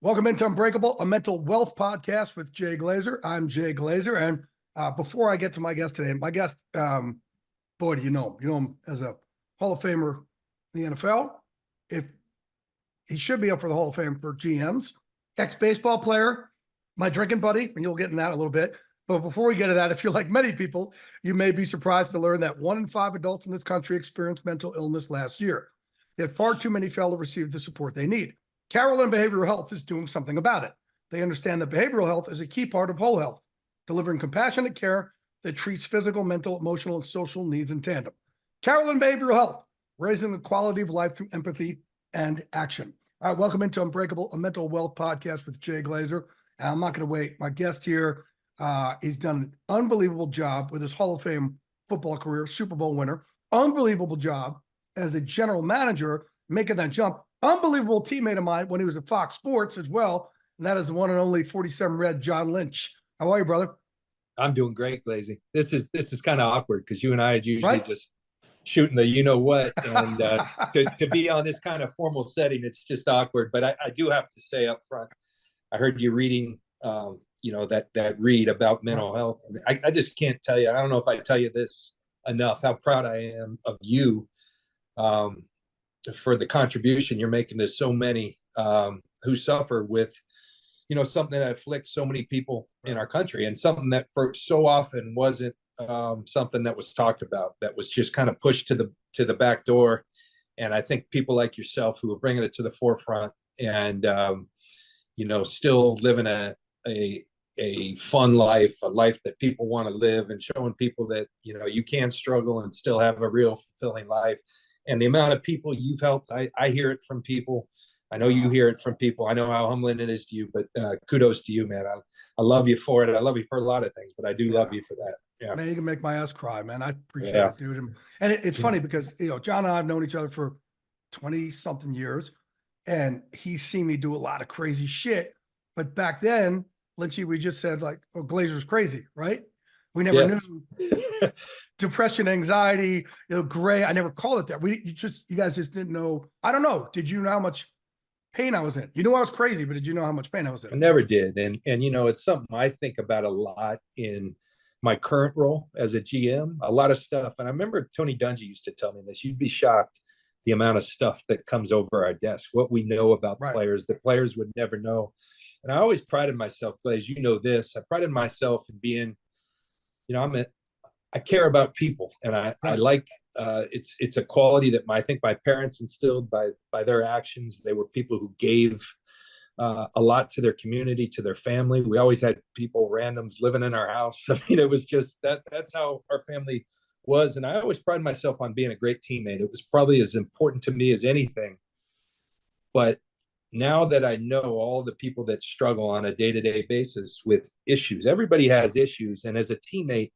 Welcome into Unbreakable, a mental wealth podcast with Jay Glazer. I'm Jay Glazer. And before I get to my guest today, my guest, boy, do you know him? You know him as a Hall of Famer in the NFL. If he should be up for the Hall of Fame for GMs, ex-baseball player, my drinking buddy, and you'll get in that a little bit. But before we get to that, if you're like many people, you may be surprised to learn that 1 in 5 adults in this country experienced mental illness last year. Yet far too many fail to receive the support they need. Carolyn Behavioral Health is doing something about it. They understand that behavioral health is a key part of whole health, delivering compassionate care that treats physical, mental, emotional, and social needs in tandem. Carolyn Behavioral Health, raising the quality of life through empathy and action. All right, welcome into Unbreakable, a mental wealth podcast with Jay Glazer. And I'm not going to wait. My guest here, he's done an unbelievable job with his Hall of Fame football career, Super Bowl winner. Unbelievable job as a general manager, making that jump. Unbelievable teammate of mine when he was at Fox Sports as well. And that is the one and only 47 Red John Lynch. How are you, brother? I'm doing great, Glazy. This is kind of awkward because you and I are usually just shooting the what, and to be on this kind of formal setting, it's just awkward. But I do have to say up front, I heard you reading, that read about mental health. I just can't tell you. I don't know if I tell you this enough, how proud I am of you for the contribution you're making to so many who suffer with, something that afflicts so many people in our country, and something that for so often wasn't something that was talked about, that was just kind of pushed to the back door. And I think people like yourself who are bringing it to the forefront and, still living a fun life, a life that people want to live, and showing people that, you can struggle and still have a real fulfilling life. And the amount of people you've helped, I hear it from people. I know you hear it from people. I know how humbling it is to you, but kudos to you, man. I love you for it. I love you for a lot of things, but I do love you for that. Yeah. Man, you can make my ass cry, man. I appreciate it, dude. And it's funny because, John and I have known each other for 20 something years, and he's seen me do a lot of crazy shit. But back then, Lynchy, we just said like, oh, Glazer's crazy, right? We never knew depression, anxiety, gray. I never called it that. You guys just didn't know. I don't know. Did you know how much pain I was in? You knew I was crazy, but did you know how much pain I was in? I never did. And it's something I think about a lot in my current role as a GM, a lot of stuff. And I remember Tony Dungy used to tell me this. You'd be shocked the amount of stuff that comes over our desk, what we know about players that players would never know. And I always prided myself, Glaze, this. I prided myself in being, I care about people, and I like it's a quality that I think my parents instilled by their actions. They were people who gave a lot to their community, to their family. We always had people, randoms, living in our house. I mean, it was just that's how our family was. And I always prided myself on being a great teammate. It was probably as important to me as anything. But now that I know all the people that struggle on a day-to-day basis with issues, everybody has issues. And as a teammate,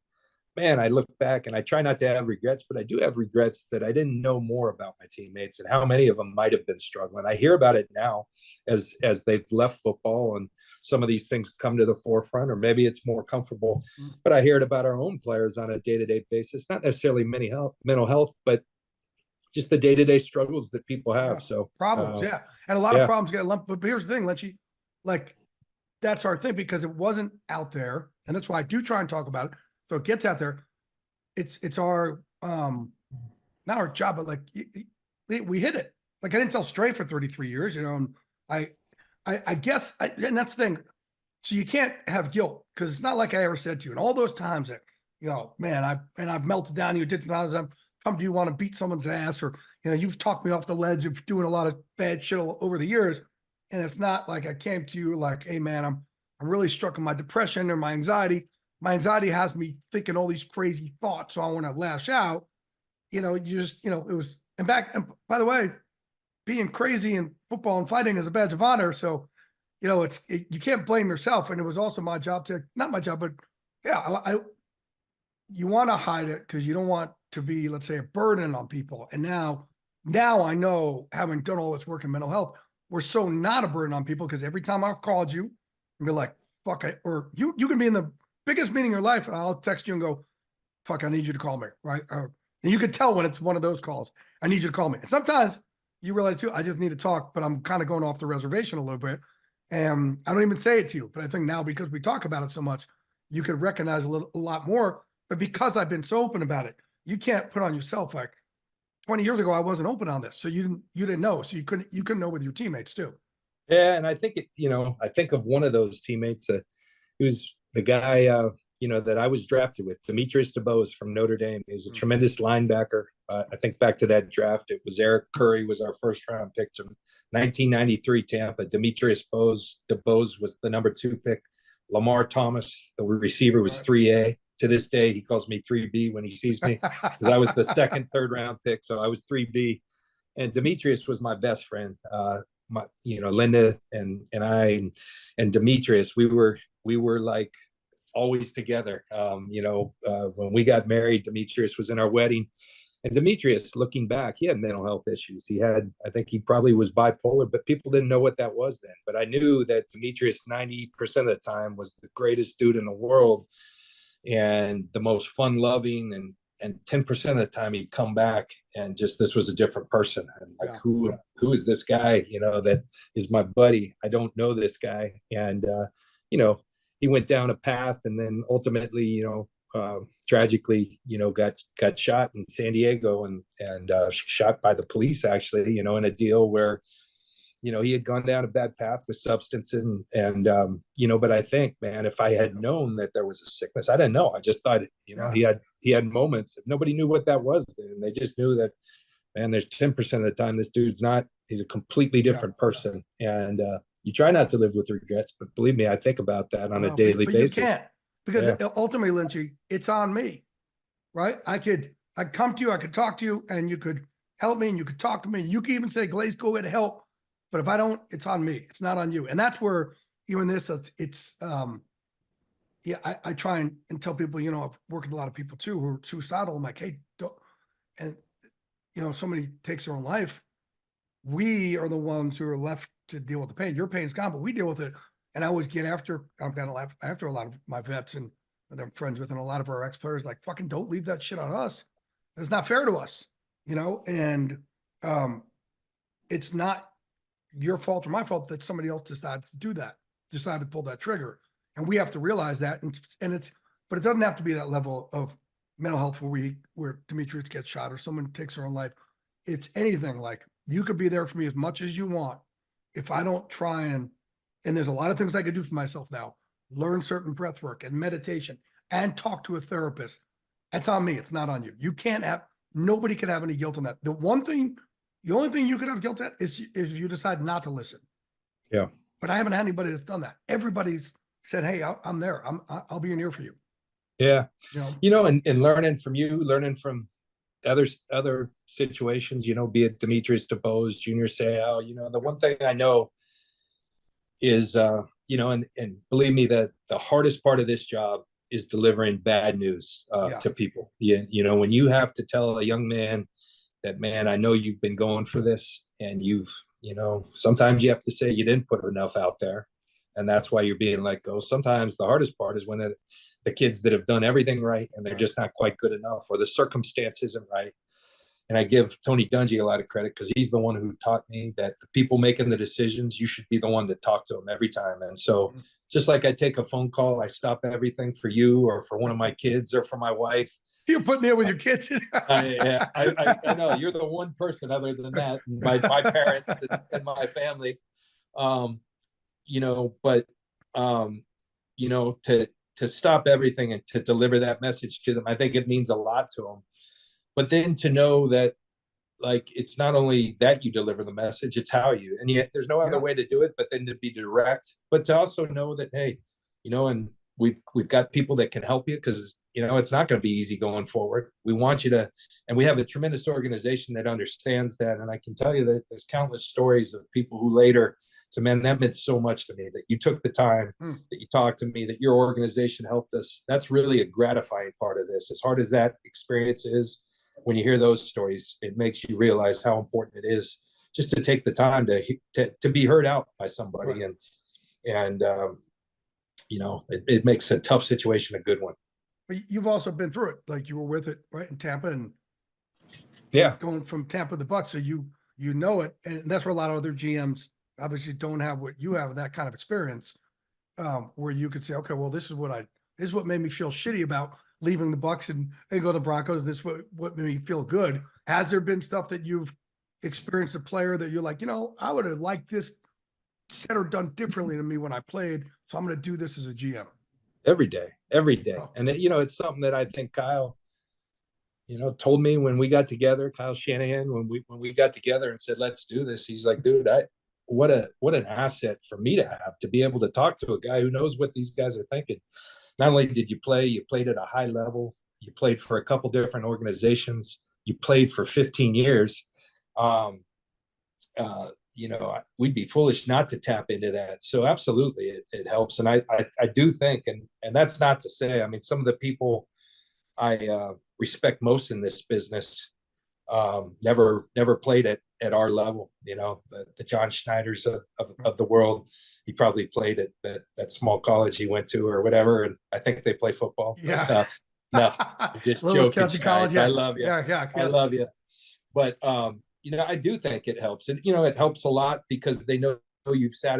man, I look back and I try not to have regrets, but I do have regrets that I didn't know more about my teammates and how many of them might have been struggling. I hear about it now as they've left football and some of these things come to the forefront, or maybe it's more comfortable. But I hear it about our own players on a day-to-day basis, not necessarily mental health, but just the day-to-day struggles that people have. So problems, and a lot of problems get lumped. But here's the thing, Lynchy, like that's our thing, because it wasn't out there, and that's why I do try and talk about it. So it gets out there. It's our not our job, but like we hit it. Like I didn't tell straight for 33 years, and I guess, and that's the thing. So you can't have guilt, because it's not like I ever said to you, and all those times that man, I've melted down. You did times I've come to you want to beat someone's ass, or you've talked me off the ledge of doing a lot of bad shit over the years, and it's not like I came to you like, hey man, I'm really struck in my depression or my anxiety. My anxiety has me thinking all these crazy thoughts, so I want to lash out. It was, and by the way, being crazy in football and fighting is a badge of honor. So, you can't blame yourself. And it was also my job not my job, but you want to hide it because you don't want to be, let's say, a burden on people. And now I know, having done all this work in mental health, we're so not a burden on people, because every time I've called you and be like, fuck it, or you can be in the biggest meeting in your life, and I'll text you and go, fuck, I need you to call me, right? And you can tell when it's one of those calls. I need you to call me. And sometimes you realize too, I just need to talk, but I'm kind of going off the reservation a little bit. And I don't even say it to you, but I think now because we talk about it so much, you could recognize a lot more. But because I've been so open about it, you can't put on yourself like 20 years ago, I wasn't open on this. So you didn't know. So you couldn't know with your teammates too. Yeah, and I think I think of one of those teammates. He was the guy that I was drafted with, Demetrius DeBose from Notre Dame. He was a tremendous linebacker. I think back to that draft, it was Eric Curry was our first round pick from 1993 Tampa. Demetrius DeBose was the number 2 pick. Lamar Thomas, the receiver, was 3A. To this day, he calls me 3B when he sees me because I was the second, third round pick. So I was 3B. And Demetrius was my best friend. Linda and I and Demetrius, we were like always together. When we got married, Demetrius was in our wedding. And Demetrius, looking back, he had mental health issues. I think he probably was bipolar, but people didn't know what that was then. But I knew that Demetrius 90% of the time was the greatest dude in the world and the most fun-loving, and 10% of the time he'd come back and just, this was a different person. And like, who is this guy, that is my buddy? I don't know this guy. And, he went down a path and then ultimately, tragically, got shot in San Diego and shot by the police actually, in a deal where, he had gone down a bad path with substances but I think, man, if I had known that there was a sickness, I didn't know. I just thought, he had moments. Nobody knew what that was then. They just knew that, man, there's 10% of the time this dude's he's a completely different person. And you try not to live with regrets, but believe me, I think about that on a daily basis. You can't, because ultimately, Lynchy, it's on me, right? I'd come to you, I could talk to you, and you could help me, and you could talk to me. You could even say, Glaze, go ahead and help. But if I don't, it's on me. It's not on you. And that's where even this, I try and tell people, I've worked with a lot of people too who are suicidal. I'm like, hey, don't, and somebody takes their own life. We are the ones who are left to deal with the pain. Your pain's gone, but we deal with it. And I always get after a lot of my vets and that I'm friends with, and a lot of our ex-players, like, fucking don't leave that shit on us. It's not fair to us, and it's not your fault or my fault that somebody else decides to decide to pull that trigger. And we have to realize that. But it doesn't have to be that level of mental health where Demetrius gets shot or someone takes their own life. It's anything. Like, you could be there for me as much as you want. If I don't try and there's a lot of things I could do for myself now, learn certain breath work and meditation and talk to a therapist. That's on me. It's not on you. Nobody can have any guilt on that. The only thing you could have guilt at is if you decide not to listen. Yeah. But I haven't had anybody that's done that. Everybody's said, hey, I'm there. I'll be an ear for you. Yeah. And learning from you, learning from other situations, be it Demetrius DeBose, Junior Seau, the one thing I know is, and believe me, that the hardest part of this job is delivering bad news to people. When you have to tell a young man that, man, I know you've been going for this, and sometimes you have to say you didn't put enough out there, and that's why you're being let go. Sometimes the hardest part is when the kids that have done everything right and they're just not quite good enough, or the circumstance isn't right. And I give Tony Dungy a lot of credit because he's the one who taught me that the people making the decisions, you should be the one to talk to them every time. And so just like I take a phone call, I stop everything for you or for one of my kids or for my wife. You put me in with your kids. I know you're the one person other than that, my parents and my family, to stop everything and to deliver that message to them. I think it means a lot to them. But then to know that, like, it's not only that you deliver the message, it's how you, and yet there's no other way to do it, but then to be direct, but to also know that, hey, and we've got people that can help you, because, it's not going to be easy going forward. We want you to, and we have a tremendous organization that understands that. And I can tell you that there's countless stories of people who later said, man, that meant so much to me that you took the time, that you talked to me, that your organization helped us. That's really a gratifying part of this. As hard as that experience is, when you hear those stories, it makes you realize how important it is just to take the time to be heard out by somebody. Right. And it makes a tough situation a good one. But you've also been through it. Like, you were with it, right, in Tampa, and going from Tampa to the Bucs. So you know it. And that's where a lot of other GMs obviously don't have what you have, that kind of experience, where you could say, okay, well, this is what made me feel shitty about leaving the Bucks and go to the Broncos. This is what made me feel good. Has there been stuff that you've experienced a player that you're like, I would have liked this said or done differently to me when I played, so I'm going to do this as a GM? Every day. Oh. And it's something that I think Kyle, told me when we got together. Kyle Shanahan, when we got together and said, let's do this, he's like, dude, what an asset for me to have, to be able to talk to a guy who knows what these guys are thinking. Not only did you played at a high level, you played for a couple different organizations, you played for 15 years. We'd be foolish not to tap into that. So absolutely, it helps. And I do think, and that's not to say, I mean, some of the people I respect most in this business never played at our level. The John Schneiders of the world. He probably played at that small college he went to or whatever, and I think they play football. Yeah. No, just joking. College, yeah. I love you. Yeah, yes. I love you. But I do think it helps, and it helps a lot because they know you've sat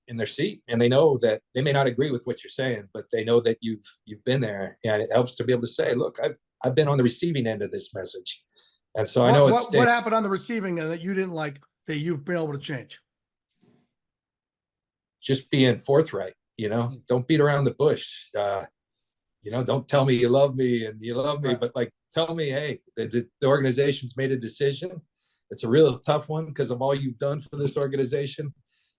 in their seat, and they know that they may not agree with what you're saying, but they know that you've been there, and it helps to be able to say, look, I've been on the receiving end of this message. And so I know what happened on the receiving end that you didn't like that you've been able to change? Just being forthright, don't beat around the bush. Don't tell me you love me and you love me, but like, tell me, hey, the organization's made a decision. It's a real tough one because of all you've done for this organization.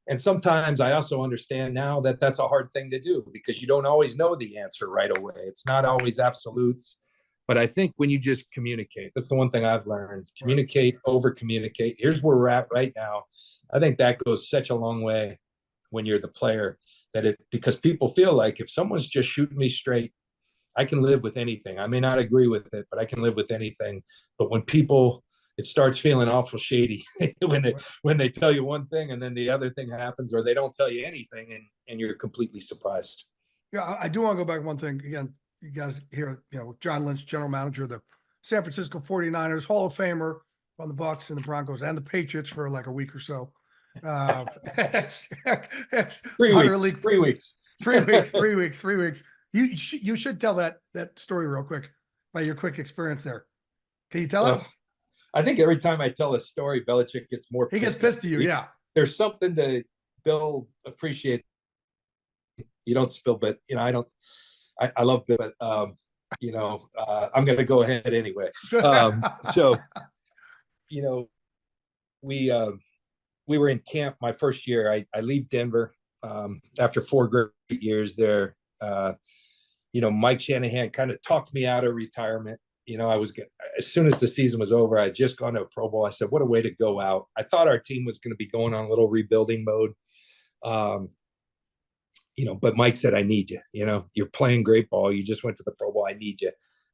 And sometimes I also understand now that that's a hard thing to do because you don't always know the answer right away. It's not always absolutes. But I think when you just communicate, that's the one thing I've learned. Communicate, over communicate. Here's where we're at right now. I think that goes such a long way when you're the player, because people feel like if someone's just shooting me straight, I can live with anything. I may not agree with it, but I can live with anything. But when it starts feeling awful shady when they tell you one thing and then the other thing happens, or they don't tell you anything and you're completely surprised. Yeah, I do want to go back one thing again. You guys hear, John Lynch, general manager of the San Francisco 49ers, Hall of Famer on the Bucks and the Broncos and the Patriots for like a week or so. It's 3 weeks. 3 weeks. 3 weeks. 3 weeks. 3 weeks. You should tell that story real quick by your quick experience there. Can you tell it? I think every time I tell a story, Belichick gets more pissed. He gets pissed at you, yeah. There's something to Bill appreciate. You don't spill, but I don't. I love Bill, but I'm going to go ahead anyway. So, we were in camp my first year. I leave Denver after 4 great years there. Mike Shanahan kind of talked me out of retirement. As soon as the season was over, I had just gone to a Pro Bowl. I said, what a way to go out. I thought our team was going to be going on a little rebuilding mode. But Mike said, I need you. You're playing great ball. You just went to the Pro Bowl. I need you.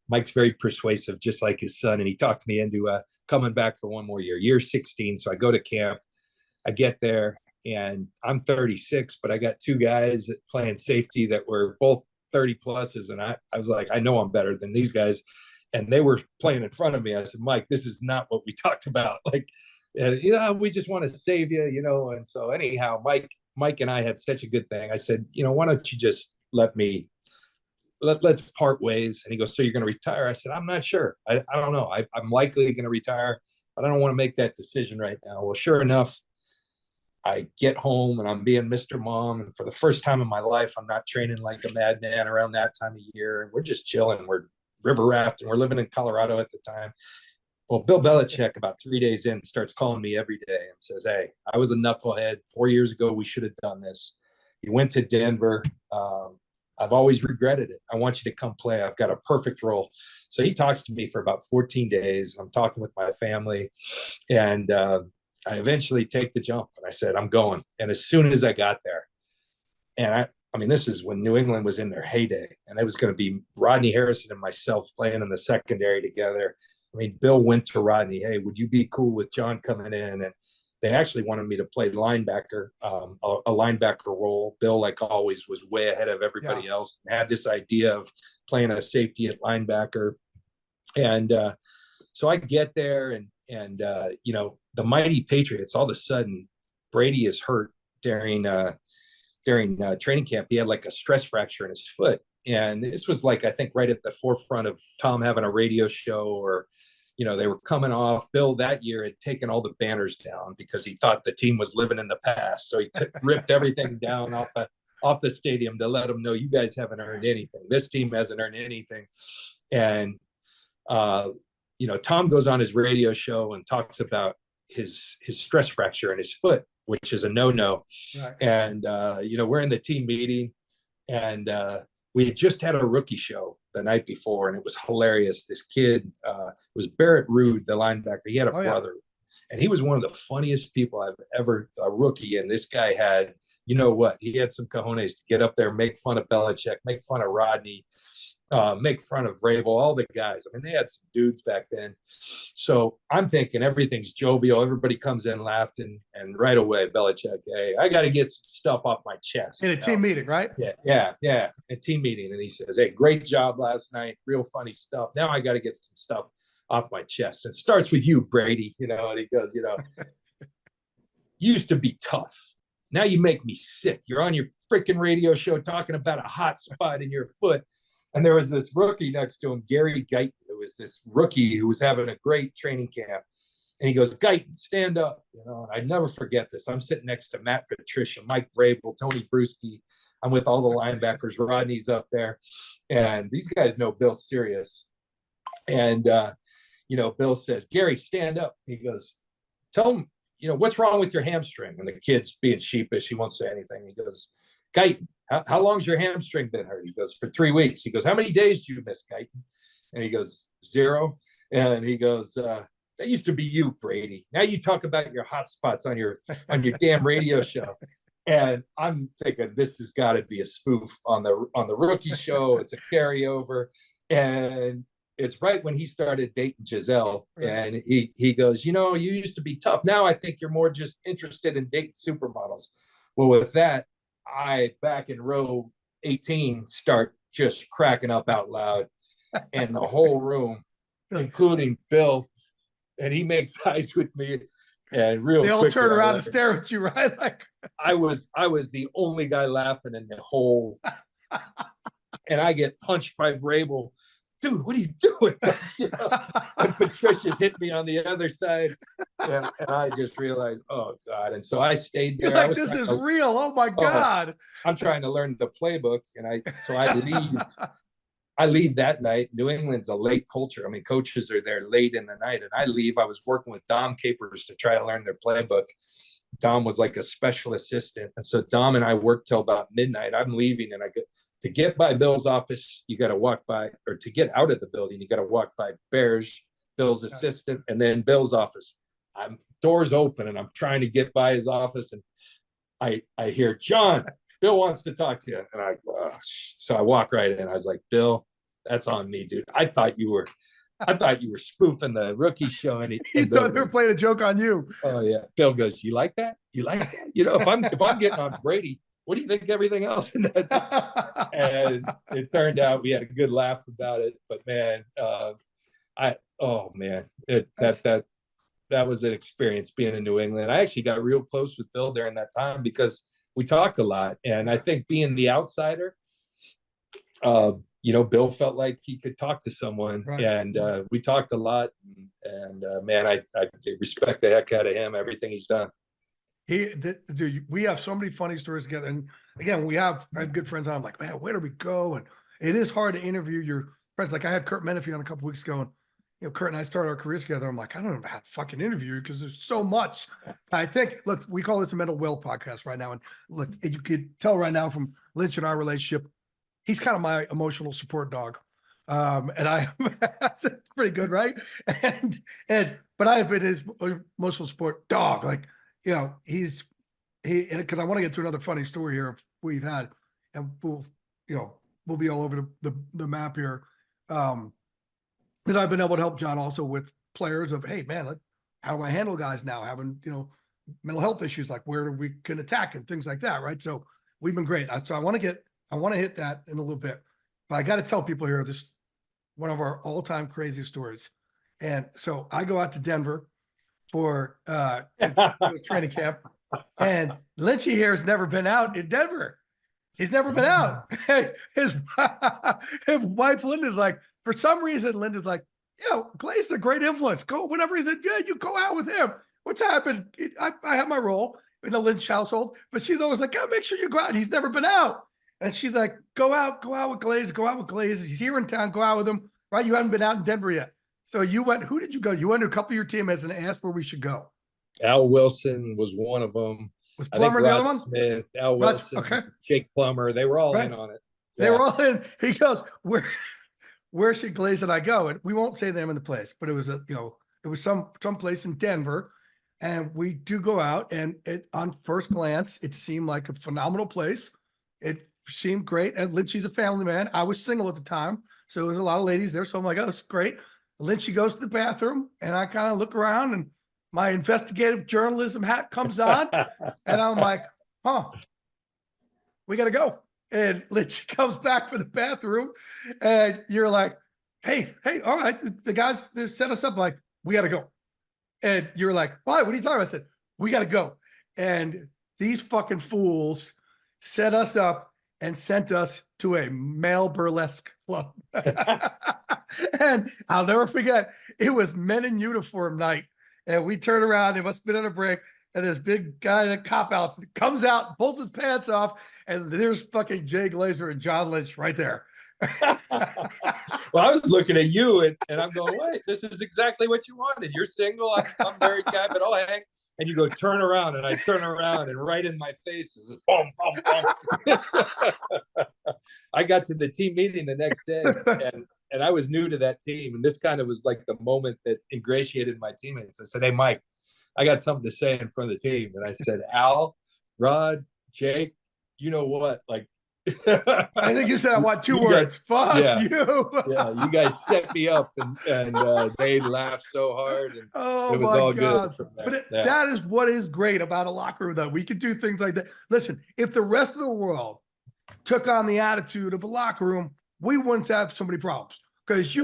Mike's very persuasive, just like his son. And he talked me into coming back for one more year 16. So I go to camp. I get there and I'm 36, but I got 2 guys playing safety that were both 30 pluses. And I was like, I know I'm better than these guys. And they were playing in front of me. I said, Mike, this is not what we talked about. Like, we just want to save you, And so anyhow, Mike and I had such a good thing. I said, why don't you just let's part ways. And he goes, so you're going to retire? I said, I'm not sure. I don't know. I'm likely going to retire, but I don't want to make that decision right now. Well, sure enough, I get home and I'm being Mr. Mom. And for the first time in my life, I'm not training like a madman around that time of year. And we're just chilling. We're river rafting. We're living in Colorado at the time. Well, Bill Belichick, about 3 days in, starts calling me every day and says, hey, I was a knucklehead 4 years ago. We should have done this. You went to Denver. I've always regretted it. I want you to come play. I've got a perfect role. So he talks to me for about 14 days. I'm talking with my family. And I eventually take the jump. And I said, I'm going. And as soon as I got there, and I mean, this is when New England was in their heyday. And it was going to be Rodney Harrison and myself playing in the secondary together. I mean, Bill went to Rodney, hey, would you be cool with John coming in? And they actually wanted me to play linebacker, a linebacker role. Bill, like always, was way ahead of everybody else and had this idea of playing a safety at linebacker. And so I get there and the mighty Patriots, all of a sudden, Brady is hurt during training camp. He had like a stress fracture in his foot. And this was like, I think, right at the forefront of Tom having a radio show, or, they were coming off. Bill that year had taken all the banners down because he thought the team was living in the past. So he ripped everything down off the stadium to let them know, you guys haven't earned anything. This team hasn't earned anything. And, Tom goes on his radio show and talks about his stress fracture in his foot, which is a no-no. Right. And, we're in the team meeting, and we had just had a rookie show the night before, and it was hilarious. This kid, it was Barrett Ruud, the linebacker. He had a brother, and he was one of the funniest people I've ever, a rookie. And this guy had, he had some cojones to get up there, make fun of Belichick, make fun of Rodney, make fun of Vrabel, all the guys. I mean, they had some dudes back then. So I'm thinking everything's jovial. Everybody comes in, laughed, and right away, Belichick, hey, I got to get some stuff off my chest. In a team meeting, right? Yeah. A team meeting. And he says, hey, great job last night. Real funny stuff. Now I got to get some stuff off my chest. It starts with you, Brady, and he goes, you used to be tough. Now you make me sick. You're on your freaking radio show talking about a hot spot in your foot. And there was this rookie next to him, Gary Guyton, who was this rookie who was having a great training camp. And he goes, Guyton, stand up. And I never forget this. I'm sitting next to Matt Patricia, Mike Vrabel, Tony Bruschi. I'm with all the linebackers. Rodney's up there. And these guys know Bill's serious. And, Bill says, Gary, stand up. He goes, tell him, what's wrong with your hamstring? And the kid's being sheepish. He won't say anything. He goes, Guyton, how long's your hamstring been hurt? He goes, for 3 weeks. He goes, how many days do you miss, Guyton? And he goes, 0. And he goes, that used to be you, Brady. Now you talk about your hot spots on your damn radio show. And I'm thinking, this has got to be a spoof on the rookie show. It's a carryover. And it's right when he started dating Giselle. And he goes, you used to be tough. Now I think you're more just interested in dating supermodels. Well, with that, I, back in row 18, start just cracking up out loud. And the whole room, including Bill, and he makes eyes with me. And they all turn around and stare at you, right? Like I was the only guy laughing in the whole, and I get punched by Vrabel. Dude, what are you doing? And Patricia's hit me on the other side. And I just realized, oh God. And so I stayed there. Like, this is real. Oh my God. I'm trying to learn the playbook. And I leave. I leave that night. New England's a late culture. I mean, coaches are there late in the night. And I leave. I was working with Dom Capers to try to learn their playbook. Dom was like a special assistant. And so Dom and I worked till about midnight. I'm leaving, and to get by Bill's office, you got to walk by, or to get out of the building, you got to walk by Bears, Bill's assistant, and then Bill's office. Doors open, and I'm trying to get by his office, and I hear, John, Bill wants to talk to you. And so I walk right in. I was like, Bill, that's on me, dude. I thought you were spoofing the rookie show. And he thought they were playing a joke on you. Oh yeah. Bill goes, you like that? You like that? If I'm getting on Brady, what do you think of everything else in that? And it turned out we had a good laugh about it. But man, that was an experience being in New England. I actually got real close with Bill during that time because we talked a lot. And I think being the outsider, Bill felt like he could talk to someone, right. And we talked a lot. And man, I respect the heck out of him, everything he's done. Dude, we have so many funny stories together. And again, I have good friends on. I'm like, man, where do we go? And it is hard to interview your friends. Like I had Kurt Menefee on a couple weeks ago, and Kurt and I started our careers together. I'm like, I don't know how to fucking interview because there's so much. I think, look, we call this a mental wealth podcast right now. And look, you could tell right now from Lynch and our relationship, he's kind of my emotional support dog. And that's pretty good, right? But I have been his emotional support dog. Like, because I want to get to another funny story here we've had, and we'll be all over the map here. That I've been able to help John also with players of, hey man, how do I handle guys now having, mental health issues, like where we can attack and things like that. Right. So we've been great. So I want to hit that in a little bit, but I got to tell people here, this one of our all-time craziest stories. And so I go out to Denver for training camp. And Lynchy here has never been out in Denver. He's never been out. His wife Linda's like, for some reason, Linda's like, Glaze is a great influence. Go whenever he's in, you go out with him. Which happened. I have my role in the Lynch household, but she's always like, make sure you go out. And he's never been out. And she's like, go out with Glaze, go out with Glaze. He's here in town, go out with him. Right? You haven't been out in Denver yet. So you went, who did you go? You went to a couple of your teammates and asked where we should go. Al Wilson was one of them. Was Plummer the other one? Smith, Al Wilson, okay. Jake Plummer. They were all in on it. Yeah. They were all in. He goes, where should Glaze and I go? And we won't say the name of the place, but it was it was some place in Denver. And we do go out, and on first glance, it seemed like a phenomenal place. It seemed great. And Lynchy's a family man. I was single at the time, so there was a lot of ladies there. So I'm like, oh, it's great. Lynchy goes to the bathroom, and I kind of look around, and my investigative journalism hat comes on, and I'm like, we got to go. And Lynchy comes back from the bathroom, and you're like, hey, all right. The guys they set us up like, we got to go. And you're like, why? What are you talking about? I said, we got to go. And these fucking fools set us up and sent us to a male burlesque club. And I'll never forget, it was men in uniform night. And we turned around, it must have been on a break, and this big guy in a cop outfit comes out, pulls his pants off, and there's fucking Jay Glazer and John Lynch right there. Well, I was looking at you, and I'm going, wait, this is exactly what you wanted. You're single, I'm married guy, but I'll hang. And you go, turn around, and I turn around, and right in my face is boom, boom, boom. I got to the team meeting the next day, and I was new to that team, and this kind of was like the moment that ingratiated my teammates. I said, hey, Mike, I got something to say in front of the team. And I said, Al, Rod, Jake, you know what? Like, I think you said I want two words. Fuck you. Yeah, you guys set me up, and they laughed so hard, and it was all good from there. But that is what is great about a locker room, though. We could do things like that. Listen, if the rest of the world took on the attitude of a locker room, we wouldn't have so many problems. Because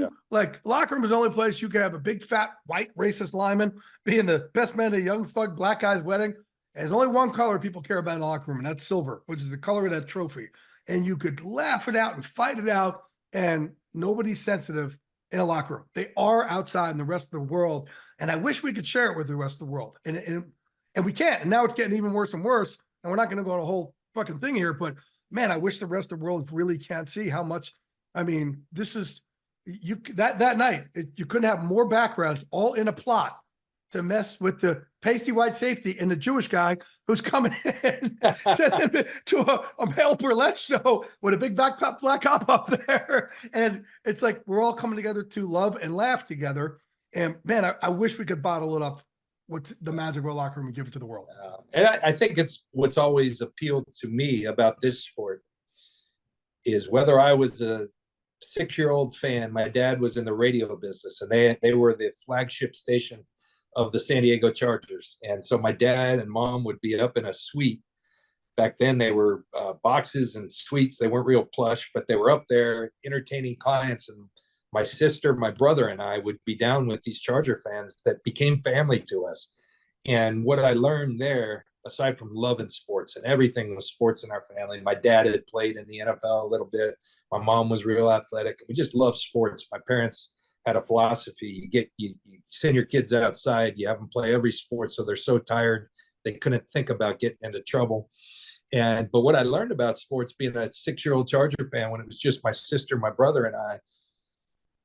locker room is the only place you can have a big, fat, white, racist lineman being the best man at a young thug black guy's wedding. And there's only one color people care about in a locker room, and that's silver, which is the color of that trophy. And you could laugh it out and fight it out, and nobody's sensitive in a locker room. They are outside in the rest of the world, and I wish we could share it with the rest of the world. And we can't. And now it's getting even worse and worse, and we're not going to go on a whole fucking thing here, but, man, I wish the rest of the world really can't see how much – I mean, this is – that night, you couldn't have more backgrounds all in a plot to mess with the pasty white safety and the Jewish guy who's coming in, sending him to a male burlesque show with a big black cop up there. And it's like, we're all coming together to love and laugh together. And man, I wish we could bottle it up with the magic of a locker room and give it to the world. And I think it's what's always appealed to me about this sport is whether I was a 6-year-old fan, my dad was in the radio business, and they were the flagship station of the San Diego Chargers. And so my dad and mom would be up in a suite. Back then they were boxes and suites. They weren't real plush, but they were up there entertaining clients. And my sister, my brother, and I would be down with these Charger fans that became family to us. And what I learned there, aside from loving sports, and everything was sports in our family. My dad had played in the NFL a little bit. My mom was real athletic. We just loved sports. My parents had a philosophy. You send your kids outside, you have them play every sport, so they're so tired they couldn't think about getting into trouble. But what I learned about sports, being a 6-year-old Charger fan, when it was just my sister, my brother, and I,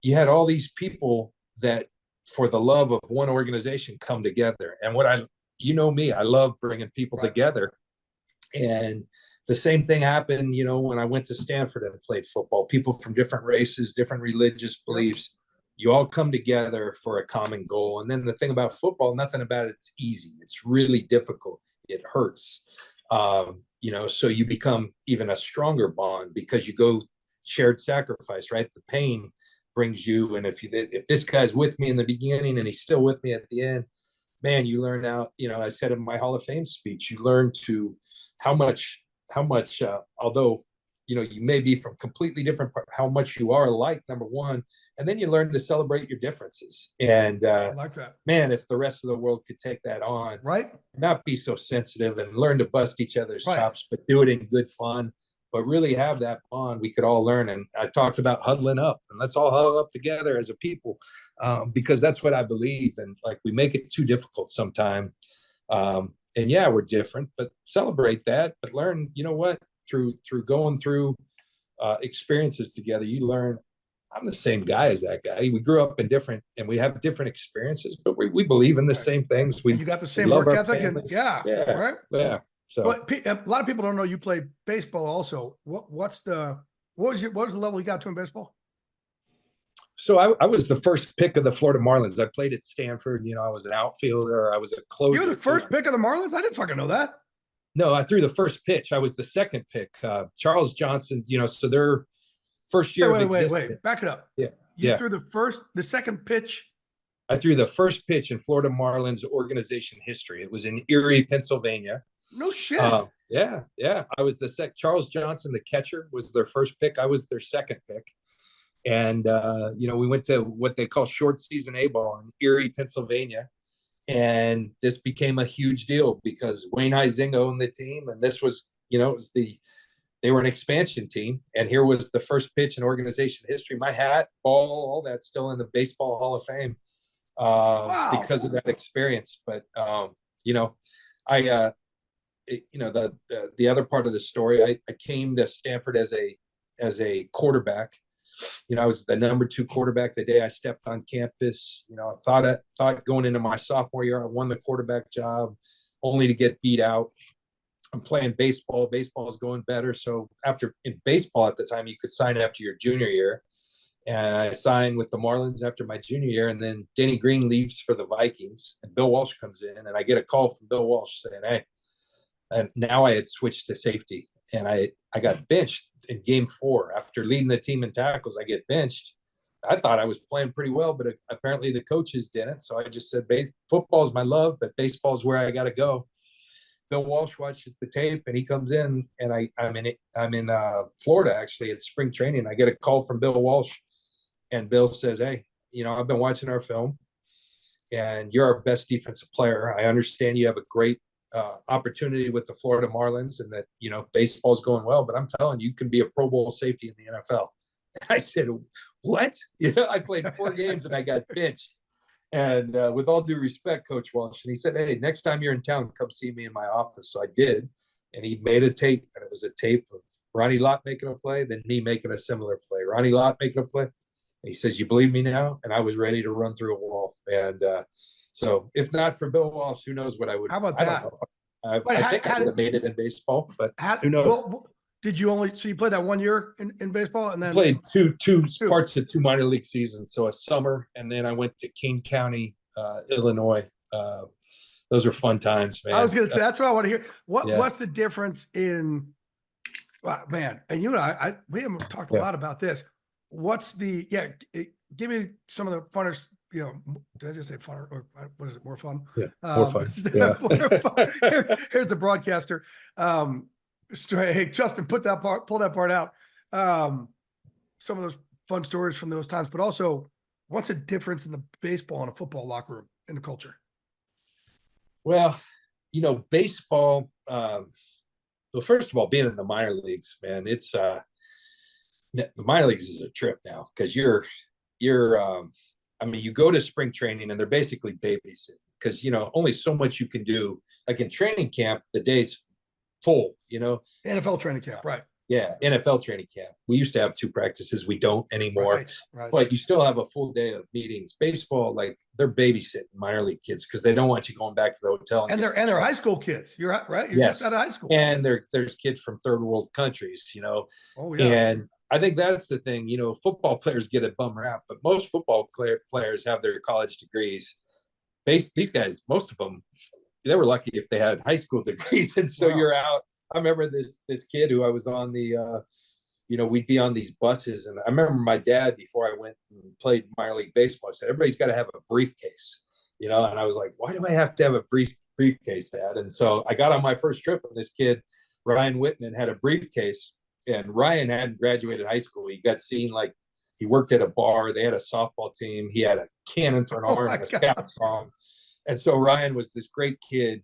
you had all these people that, for the love of one organization, come together. And you know me, I love bringing people together. And the same thing happened, when I went to Stanford and played football. People from different races, different religious beliefs. You all come together for a common goal. And then the thing about football, nothing about it's easy. It's really difficult. It hurts. So you become even a stronger bond because you go shared sacrifice, right? The pain brings you. And if this guy's with me in the beginning and he's still with me at the end, man, you learn out, I said in my Hall of Fame speech, you learn to how much, although you may be from completely different, how much you are alike, number one. And then you learn to celebrate your differences. And I like that. man, if the rest of the world could take that on, right? Not be so sensitive and learn to bust each other's Right. chops, but do it in good fun, but really have that bond we could all learn. And I talked about huddling up, and let's all huddle up together as a people, because that's what I believe. And like, we make it too difficult sometimes. And yeah, we're different, but celebrate that, but learn, you know what, through going through experiences together, you learn I'm the same guy as that guy. We grew up in different, and we have different experiences, but we believe in the same things. And you got the same work ethic, and yeah, right. Yeah. So, but a lot of people don't know you play baseball also. What was the level you got to in baseball? So I was the first pick of the Florida Marlins. I played at Stanford. I was an outfielder. I was a closer. You were the first pick of the Marlins? I didn't fucking know that. No, I threw the first pitch. I was the second pick. Charles Johnson, so their first year. Wait. Back it up. Yeah. You threw the second pitch. I threw the first pitch in Florida Marlins organization history. It was in Erie, Pennsylvania. No shit. Yeah. I was Charles Johnson, the catcher, was their first pick. I was their second pick. And, we went to what they call short season A-ball in Erie, Pennsylvania. And this became a huge deal because Wayne Huizenga owned the team. And this was, they were an expansion team. And here was the first pitch in organization history. My hat, ball, all that's still in the Baseball Hall of Fame because of that experience. But, the other part of the story, I came to Stanford as a quarterback. I was the number 2 quarterback the day I stepped on campus. I thought going into my sophomore year, I won the quarterback job, only to get beat out. I'm playing baseball. Baseball is going better. So in baseball at the time, you could sign after your junior year. And I signed with the Marlins after my junior year. And then Denny Green leaves for the Vikings, and Bill Walsh comes in, and I get a call from Bill Walsh saying, hey, and now I had switched to safety, and I got benched in game 4 after leading the team in tackles. I get benched. I thought I was playing pretty well, but apparently the coaches didn't. So I just said, football is my love, but baseball is where I got to go. Bill Walsh watches the tape, and he comes in, and I'm in Florida actually at spring training. I get a call from Bill Walsh, and Bill says, hey, I've been watching our film, and you're our best defensive player. I understand you have a great opportunity with the Florida Marlins, and that baseball's going well, but I'm telling you, you can be a Pro Bowl safety in the NFL. And I said, what? I played 4 games and I got benched. And with all due respect, Coach Walsh, and he said, hey, next time you're in town, come see me in my office. So I did, and he made a tape, and it was a tape of Ronnie Lott making a play, then me making a similar play. Ronnie Lott making a play, and he says, you believe me now? And I was ready to run through a wall. And so if not for Bill Walsh, who knows what I would. How about that? I think I would have made it in baseball, but who knows? Well, did you you played that 1 year in baseball, and then played two parts of 2 minor league seasons, so a summer, and then I went to King County, Illinois. Those were fun times, man. I was going to say, that's what I want to hear. What's the difference in, man? And you and I we haven't talked a lot about this. What's give me some of the funnest. Did I just say fun, or what is it? More fun? Yeah, more fun. More fun. Here's the broadcaster. Hey, Justin, pull that part out. Some of those fun stories from those times, but also, what's the difference in the baseball and a football locker room in the culture? Well, baseball. Well, first of all, being in the minor leagues, man, it's the minor leagues is a trip now because you're you go to spring training and they're basically babysitting because, only so much you can do. Like in training camp, the day's full, NFL training camp, right? Yeah, NFL training camp. We used to have 2 practices. We don't anymore. Right. But you still have a full day of meetings. Baseball, they're babysitting minor league kids because they don't want you going back to the hotel. And they're high school kids. You're right. You're just out of high school. And there's kids from third world countries, Oh, yeah. And I think that's the thing. Football players get a bum rap, but most football players have their college degrees. These guys, most of them, they were lucky if they had high school degrees. And so You're out. I remember this kid who I was on the, we'd be on these buses. And I remember my dad, before I went and played minor league baseball, said, everybody's got to have a briefcase, and I was like, why do I have to have a briefcase, Dad? And so I got on my first trip, and this kid, Ryan Whitman, had a briefcase. and Ryan hadn't graduated high school. He got seen, like, he worked at a bar. They had a softball team. He had a cannon for an arm and a scout song. And so Ryan was this great kid,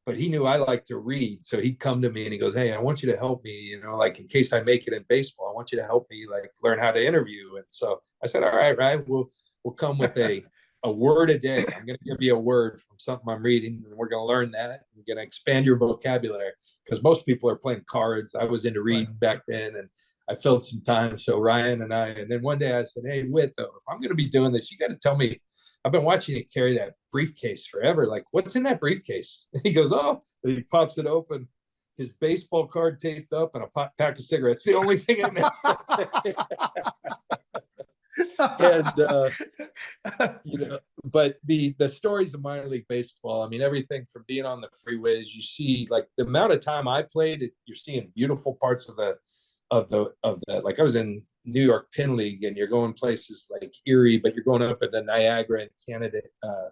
but he knew I liked to read. So he'd come to me and he goes, "Hey, I want you to help me, you know, like, in case I make it in baseball, I want you to help me, like, learn how to interview." And so I said, "All right, Ryan, we'll come with a word a day. I'm going to give you a word from something I'm reading, and we're going to learn that. We're going to expand your vocabulary." Because most people are playing cards. I was into reading back then, and I filled some time. So Ryan and I, and then one day I said, "Hey, Whit, though, if I'm going to be doing this, you got to tell me. I've been watching you carry that briefcase forever. Like, what's in that briefcase?" And he goes, "Oh," and he pops it open. His baseball card taped up and a pack of cigarettes. The only thing in there. And you know, but the stories of minor league baseball, I mean, everything from being on the freeways, you see, like, the amount of time I played, you're seeing beautiful parts of the like, I was in New York Pin League, and you're going places like Erie, but you're going up at the Niagara in Canada,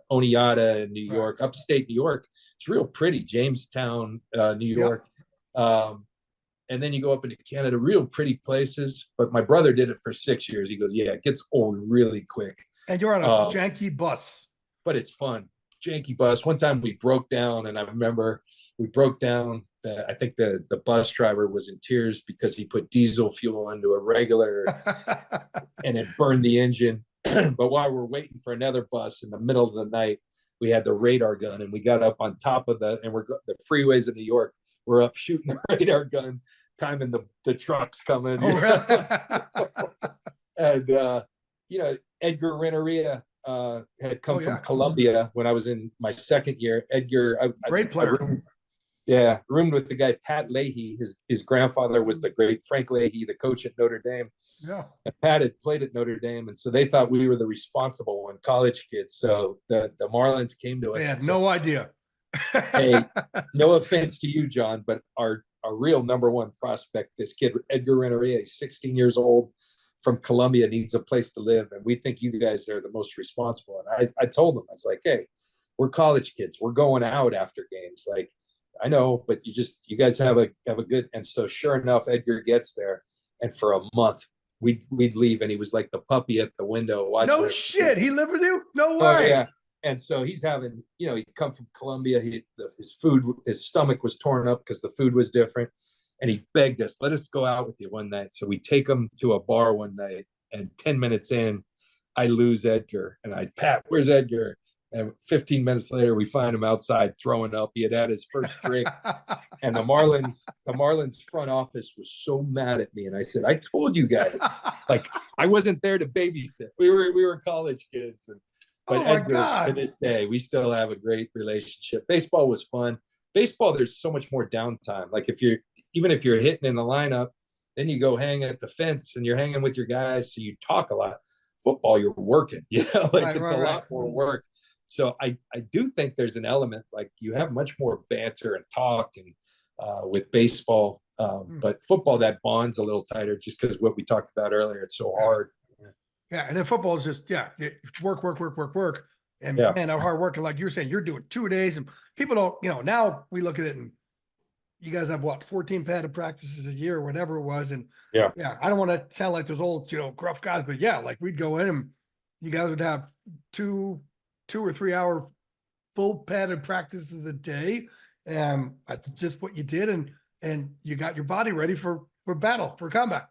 Oneida in New York, upstate New York. It's real pretty. Jamestown, New York. And then you go up into Canada, real pretty places. But my brother did it for 6 years. He goes, "Yeah, it gets old really quick." And you're on a janky bus. But it's fun. Janky bus. One time we broke down, and I remember we broke down. I think the bus driver was in tears because he put diesel fuel into a regular and it burned the engine. But while we're waiting for another bus in the middle of the night, we had the radar gun, and we got up on top of the freeways of New York. We're up shooting the radar gun, timing the trucks coming. Oh, really? And you know, Édgar Rentería had come from Colombia when I was in my second year. Édgar, great player. Roomed with the guy Pat Leahy. His grandfather was the great Frank Leahy, the coach at Notre Dame. Yeah, and Pat had played at Notre Dame, and so they thought we were the responsible one, college kids. So the Marlins came to us. They had no idea. "Hey, no offense to you, John, but our real number one prospect, this kid Édgar Rentería, is 16 years old, from Colombia, needs a place to live, and we think you guys are the most responsible." And I told them, I was like, "Hey, we're college kids. We're going out after games. Like, I know, but you guys have a good." And so sure enough, Édgar gets there, and for a month we'd leave, and he was like the puppy at the window watching. No shit, he lived with you? No way. Oh yeah. And so he's having, you know, he'd come from Colombia. His stomach was torn up because the food was different. And he begged us, "Let us go out with you one night." So we take him to a bar one night, and 10 minutes in, I lose Édgar. And "Pat, where's Édgar?" And 15 minutes later, we find him outside throwing up. He had had his first drink. And the Marlins front office was so mad at me. And I said, "I told you guys, like, I wasn't there to babysit. We were college kids." But Édgar, to this day, we still have a great relationship. Baseball was fun. Baseball, there's so much more downtime. Like, even if you're hitting in the lineup, then you go hang at the fence and you're hanging with your guys, so you talk a lot. Football, you're working, you know, like, it's a lot more work. So I do think there's an element, like, you have much more banter and talk and with baseball, but football, that bond's a little tighter just because what we talked about earlier. It's so hard. Yeah, and then football is just it's work. And man, how hard work. And like you're saying, you're doing 2 days, and people don't, you know, now we look at it and you guys have 14 padded practices a year, or whatever it was. And I don't want to sound like those old, you know, gruff guys, but like we'd go in and you guys would have 2 or 3 hour full padded practices a day. Just what you did, and you got your body ready for battle, for combat.